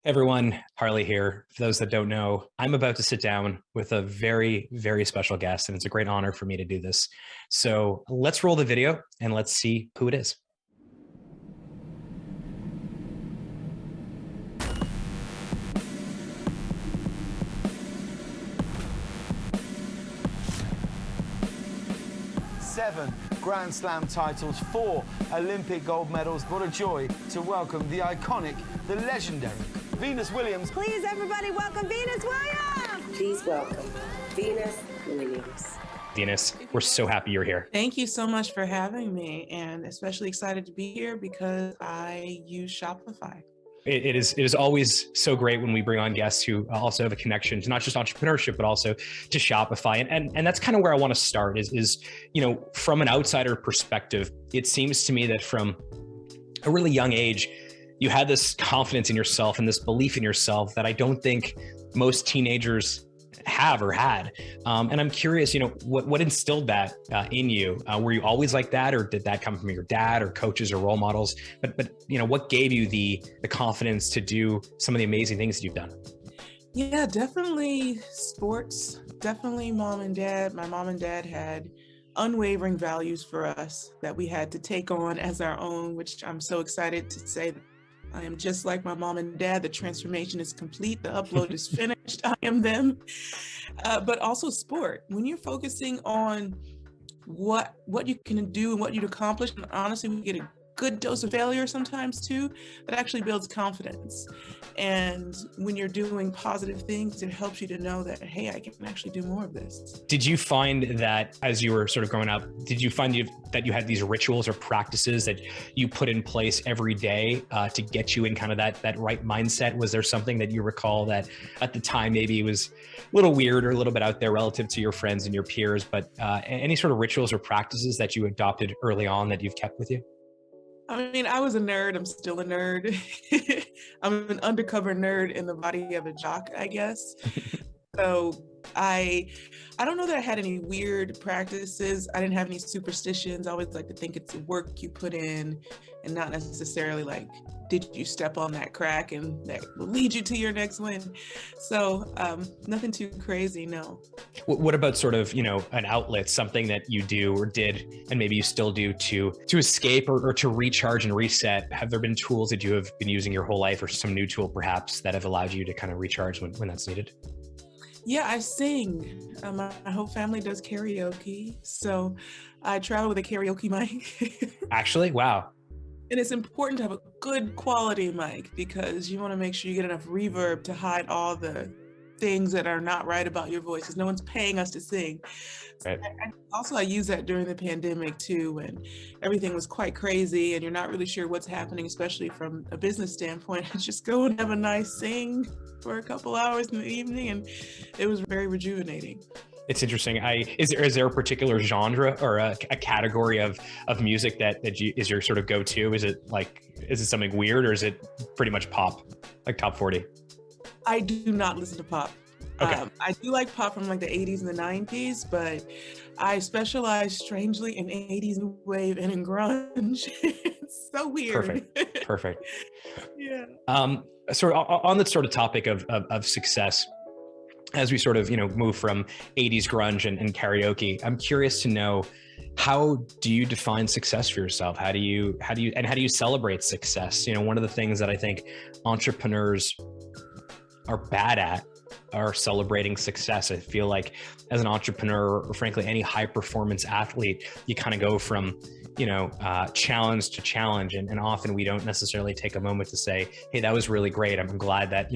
Everyone, Harley here. For those that don't know, I'm about to sit down with a very, very special guest, and it's a great honor for me to do this. So let's roll the video and let's see who it is. Seven Grand Slam titles, 4 Olympic gold medals. What a joy to welcome the iconic, the legendary Venus Williams. Please, everybody, welcome Venus Williams. Please welcome Venus Williams. Venus, we're so happy you're here. Thank you so much for having me, and especially excited to be here because I use Shopify. It is always so great when we bring on guests who also have a connection to not just entrepreneurship, but also to Shopify. And that's kind of where I want to start is, from an outsider perspective, it seems to me that from a really young age, you had this confidence in yourself and this belief in yourself that I don't think most teenagers have or had. And I'm curious, what instilled that in you? Were you always like that, or did that come from your dad or coaches or role models? But what gave you the confidence to do some of the amazing things that you've done? Yeah, definitely sports. Definitely mom and dad. My mom and dad had unwavering values for us that we had to take on as our own, which I'm so excited to say that I am just like my mom and dad. The transformation is complete. The upload is finished. I am them. But also sport. When you're focusing on what you can do and what you'd accomplish, and honestly, we get a good dose of failure sometimes too, that actually builds confidence. And when you're doing positive things, it helps you to know that, hey, I can actually do more of this. Did you find that as you were sort of growing up, did you find that you had these rituals or practices that you put in place every day to get you in kind of that right mindset? Was there something that you recall that at the time maybe it was a little weird or a little bit out there relative to your friends and your peers, but any sort of rituals or practices that you adopted early on that you've kept with you? I mean, I was a nerd. I'm still a nerd. I'm an undercover nerd in the body of a jock, I guess. So I don't know that I had any weird practices. I didn't have any superstitions. I always like to think it's the work you put in and not necessarily like, did you step on that crack and that will lead you to your next win? So nothing too crazy, no. What about sort of, an outlet, something that you do or did, and maybe you still do to escape or to recharge and reset? Have there been tools that you have been using your whole life, or some new tool perhaps that have allowed you to kind of recharge when that's needed? Yeah, I sing. My whole family does karaoke. So I travel with a karaoke mic. Actually, wow. And it's important to have a good quality mic because you want to make sure you get enough reverb to hide all the things that are not right about your voice, because no one's paying us to sing. Right. I use that during the pandemic too, when everything was quite crazy and you're not really sure what's happening, especially from a business standpoint. Just go and have a nice sing for a couple hours in the evening, and it was very rejuvenating. It's interesting. Is there a particular genre or a category of music that is your sort of go-to? Is it something weird, or is it pretty much pop, like top 40? I do not listen to pop. Okay. I do like pop from like the 80s and the 90s, but I specialize strangely in 80s new wave and in grunge. It's so weird. Perfect. Yeah. Sort of on the sort of topic of success, as we sort of, move from 80s grunge and karaoke, I'm curious to know, how do you define success for yourself? How do you celebrate success? One of the things that I think entrepreneurs are bad at are celebrating success. I feel like as an entrepreneur, or frankly, any high performance athlete, you kind of go from, challenge to challenge. And often we don't necessarily take a moment to say, hey, that was really great. I'm glad that,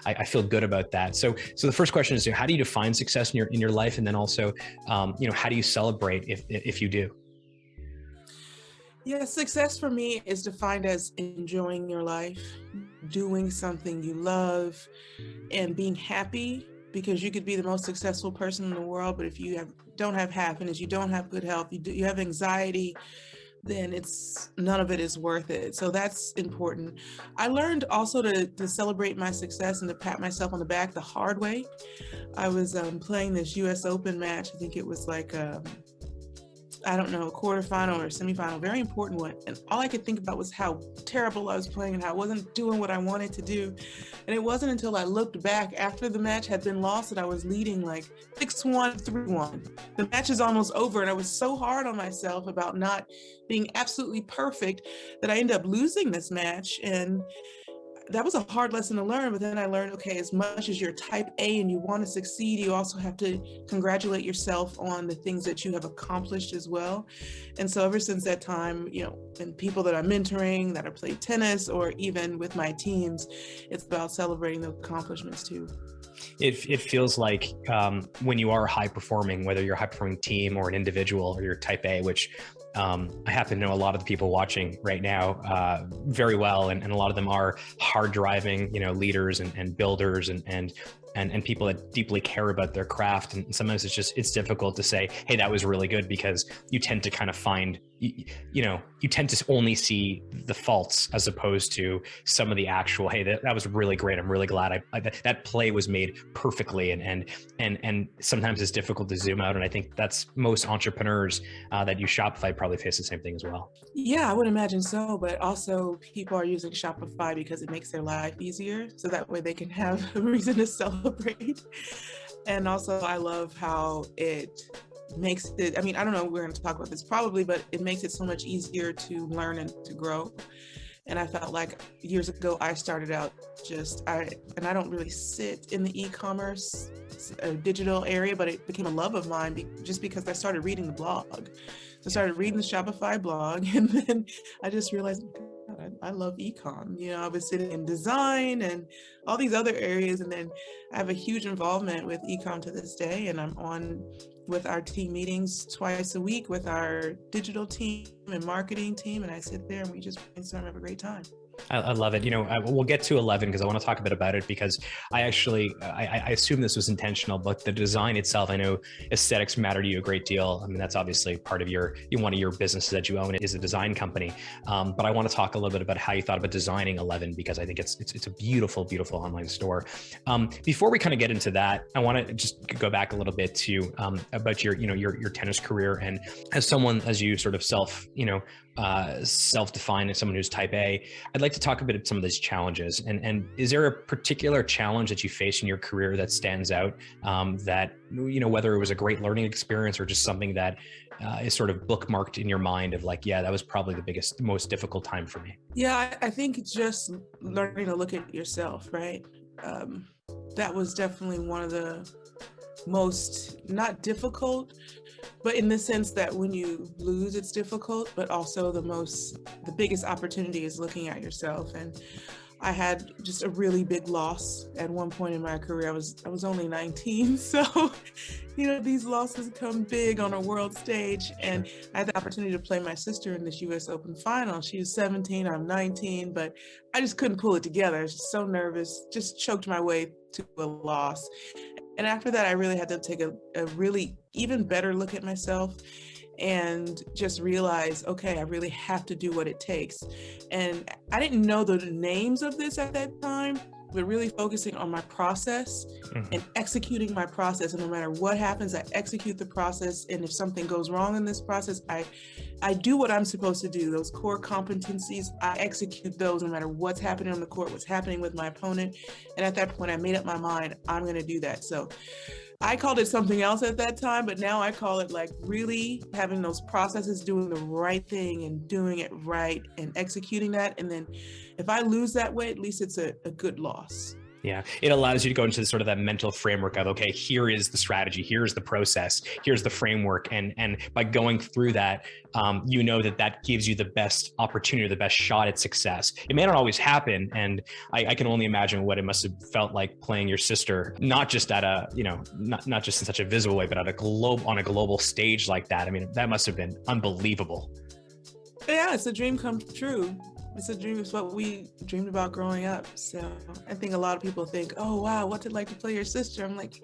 I feel good about that. So the first question is, how do you define success in your life? And then also, how do you celebrate if you do? Yeah, success for me is defined as enjoying your life, doing something you love, and being happy, because you could be the most successful person in the world, but if you don't have happiness, you don't have good health, you have anxiety, then none of it is worth it. So that's important. I learned also to celebrate my success and to pat myself on the back the hard way. I was playing this US Open match. I think it was like I don't know, a quarterfinal or a semifinal, very important one. And all I could think about was how terrible I was playing and how I wasn't doing what I wanted to do. And it wasn't until I looked back after the match had been lost that I was leading like 6-1, 3-1. The match is almost over, and I was so hard on myself about not being absolutely perfect that I ended up losing this match. And that was a hard lesson to learn, but then I learned, okay, as much as you're type A and you want to succeed, you also have to congratulate yourself on the things that you have accomplished as well. And so ever since that time, and people that I'm mentoring, that I play tennis, or even with my teams, it's about celebrating the accomplishments too. It feels like when you are high performing, whether you're a high performing team or an individual or you're type A, which I happen to know a lot of the people watching right now very well, and a lot of them are hard driving, leaders and builders and people that deeply care about their craft. And sometimes it's difficult to say, hey, that was really good, because you tend to kind of find, you tend to only see the faults as opposed to some of the actual, hey, that was really great. I'm really glad that play was made perfectly. And sometimes it's difficult to zoom out. And I think that's most entrepreneurs that use Shopify probably face the same thing as well. Yeah, I would imagine so. But also people are using Shopify because it makes their life easier. So that way they can have a reason to celebrate. And also I love how it makes it, I don't know, we're going to talk about this probably, but it makes it so much easier to learn and to grow. And I felt like years ago, I started out I don't really sit in the e-commerce digital area, but it became a love of mine just because I started reading the blog. So I started reading the Shopify blog, and then I just realized, God, I love e-com. I was sitting in design and all these other areas, and then I have a huge involvement with e-com to this day, and I'm on with our team meetings twice a week with our digital team and marketing team, and I sit there and we just brainstorm, have a great time. I love it. We'll get to 11 because I want to talk a bit about it, because I assume this was intentional, but the design itself, I know aesthetics matter to you a great deal. That's obviously part of one of your businesses that you own is a design company. But I want to talk a little bit about how you thought about designing 11, because I think it's a beautiful, beautiful online store. Before we kind of get into that, I want to just go back a little bit to about your tennis career, and as someone, as you sort of self-define as someone who's type A, I'd like to talk a bit about some of these challenges. And is there a particular challenge that you face in your career that stands out, that, whether it was a great learning experience or just something that is sort of bookmarked in your mind of like, yeah, that was probably the most difficult time for me? Yeah, I think just learning to look at yourself, right? That was definitely one of the most, not difficult, but in the sense that when you lose, it's difficult, but also the biggest opportunity is looking at yourself. And I had just a really big loss at one point in my career. I was only 19. So, these losses come big on a world stage. And I had the opportunity to play my sister in this US Open final. She was 17, I'm 19, but I just couldn't pull it together. I was just so nervous, just choked my way to a loss. And after that, I really had to take a really even better look at myself and just realize, okay, I really have to do what it takes. And I didn't know the names of this at that time, but really focusing on my process and executing my process. And no matter what happens, I execute the process. And if something goes wrong in this process, I do what I'm supposed to do. Those core competencies, I execute those no matter what's happening on the court, what's happening with my opponent. And at that point, I made up my mind, I'm going to do that. So I called it something else at that time, but now I call it like really having those processes, doing the right thing and doing it right and executing that. And then if I lose that way, at least it's a good loss. Yeah, it allows you to go into sort of that mental framework of, okay, here is the strategy, here's the process, here's the framework. And by going through that, that gives you the best opportunity, the best shot at success. It may not always happen. And I can only imagine what it must have felt like playing your sister, not just at not just in such a visible way, but on a global stage like that. That must have been unbelievable. Yeah, it's a dream come true. It's a dream. It's what we dreamed about growing up. So I think a lot of people think, oh, wow, what's it like to play your sister? I'm like,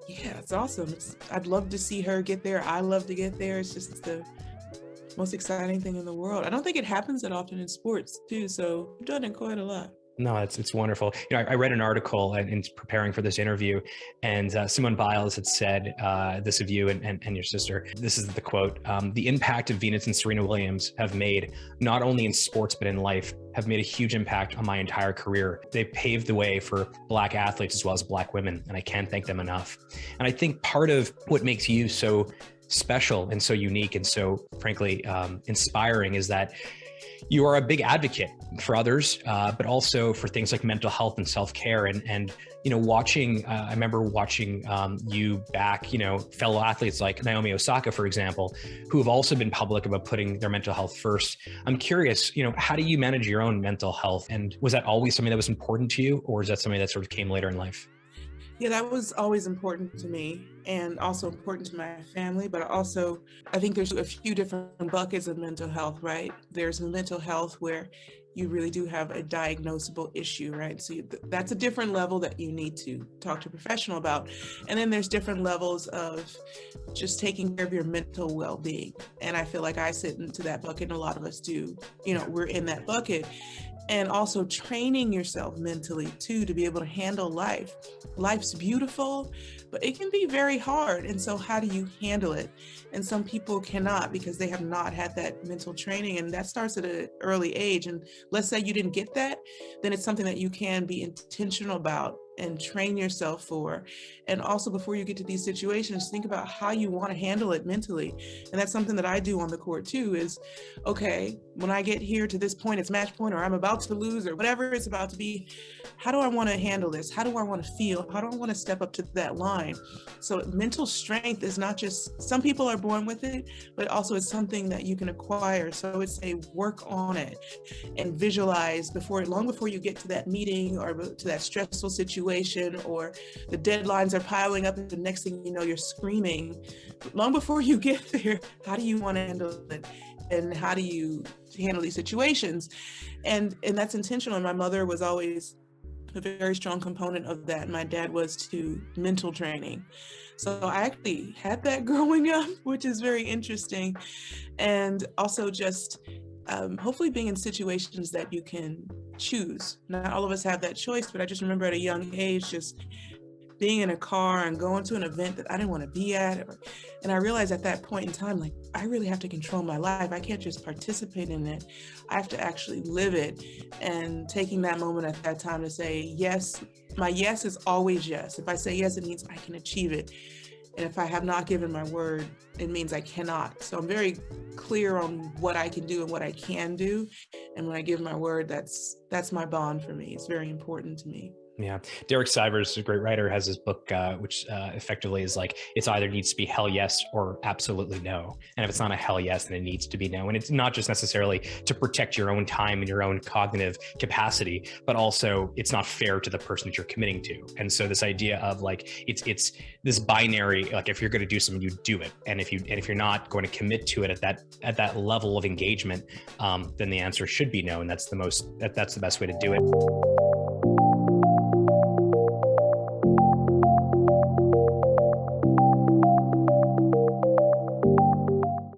yeah, it's awesome. I'd love to see her get there. I love to get there. It's just the most exciting thing in the world. I don't think it happens that often in sports too. So I've done it quite a lot. No, it's wonderful. I read an article in preparing for this interview, and Simone Biles had said this of you and your sister. This is the quote: "The impact of Venus and Serena Williams have made, not only in sports but in life, have made a huge impact on my entire career. They paved the way for Black athletes as well as Black women, and I can't thank them enough." And I think part of what makes you so special and so unique and so, frankly, inspiring is that you are a big advocate for others, but also for things like mental health and self-care. And watching, I remember watching you back, fellow athletes like Naomi Osaka, for example, who have also been public about putting their mental health first. I'm curious, how do you manage your own mental health? And was that always something that was important to you, or is that something that sort of came later in life? Yeah, that was always important to me and also important to my family. But also, I think there's a few different buckets of mental health, right? There's mental health where you really do have a diagnosable issue, right? So that's a different level that you need to talk to a professional about. And then there's different levels of just taking care of your mental well-being. And I feel like I sit into that bucket, and a lot of us do. We're in that bucket. And also training yourself mentally too, to be able to handle life. Life's beautiful, but it can be very hard. And so how do you handle it? And some people cannot because they have not had that mental training, and that starts at an early age. And let's say you didn't get that, then it's something that you can be intentional about and train yourself for. And also, before you get to these situations, think about how you want to handle it mentally. And that's something that I do on the court too, is, okay, when I get here to this point, it's match point, or I'm about to lose, or whatever it's about to be, how do I want to handle this? How do I want to feel? How do I want to step up to that line? So mental strength is not just, some people are born with it, but also it's something that you can acquire. So it's a work on it and visualize long before you get to that meeting or to that stressful situation, or the deadlines are piling up and the next thing you know, you're screaming. Long before you get there, how do you want to handle it? And how do you handle these situations? And that's intentional. And my mother was always a very strong component of that. My dad was to mental training. So I actually had that growing up, which is very interesting. And also just hopefully being in situations that you can choose. Not all of us have that choice, but I just remember at a young age just being in a car and going to an event that I didn't want to be at. And I realized at that point in time, like, I really have to control my life. I can't just participate in it. I have to actually live it. And taking that moment at that time to say, yes, my yes is always yes. If I say yes, it means I can achieve it. And if I have not given my word, it means I cannot. So I'm very clear on what I can do and what I can do. And when I give my word, that's my bond for me. It's very important to me. Yeah. Derek Sivers, a great writer, has this book, which effectively is like, it's either needs to be hell yes or absolutely no. And if it's not a hell yes, then it needs to be no. And it's not just necessarily to protect your own time and your own cognitive capacity, but also it's not fair to the person that you're committing to. And so this idea of like, it's this binary, like if you're going to do something, you do it. And if you're not going to commit to it at that level of engagement, then the answer should be no. And that's the best way to do it.